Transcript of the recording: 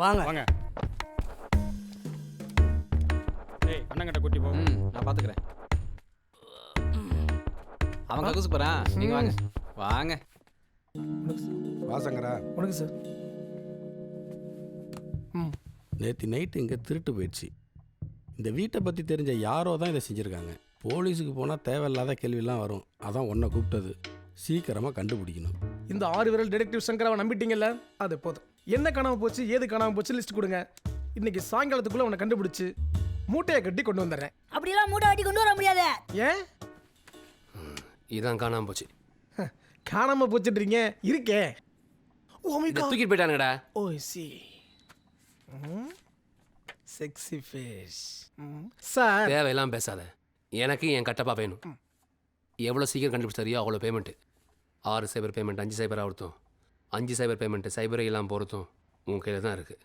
வாங்க வாங்க. ஏய் அண்ணங்கிட்ட கூட்டி போ. நான் பார்த்துக்கிறேன். அவன் கக்கூசு போகிறான், நீங்கள் வாங்க வாங்க. வாசங்கரா உனக்கு சார். நேற்று நைட்டு இங்கே திருட்டு போயிடுச்சு. இந்த வீட்டை பற்றி தெரிஞ்ச யாரோ தான் இதை செஞ்சுருக்காங்க. போலீஸுக்கு போனால் தேவையில்லாத கேள்வியெல்லாம் வரும். அதான் உன்னை கூப்பிட்டது. சீக்கிரமாக கண்டுபிடிக்கணும். இந்த 6 விரல் டிடெக்டிவ் சங்கராவை நம்பிட்டீங்கல்ல, அது போதும். என்ன காணாமல் போச்சு, ஏது காணாமல் போச்சு லிஸ்ட் கொடுங்க. இன்னைக்கு சாயங்காலத்துக்குள்ளே உன்னை கண்டுபிடிச்சு மூட்டையை கட்டி கொண்டு வந்துடுறேன். அப்படிலாம் மூட்டை கட்டி கொண்டு வர முடியாது. ஏன் இதான் காணாமல் போச்சு. காணாமல் போச்சுட்றீங்க? இருக்கே. ஓ மை இதை காட். தூக்கிட்டு போயிட்டானுங்கடா. ஓ சி செக்ஸி ஃபேஸ். சார் தேவையெல்லாம் பேசாத. எனக்கு என் கட்டப்பா வேணும். எவ்வளோ சீக்கிரம் கண்டுபிடிச்சாரியோ அவ்வளோ பேமெண்ட்டு. 6 சைபர் பேமெண்ட் 5 சைபராக ஒருத்தும், 5 சைபர் பேமெண்ட்டு சைபரை எல்லாம் பொறுத்தும் உன் கையில் தான் இருக்குது.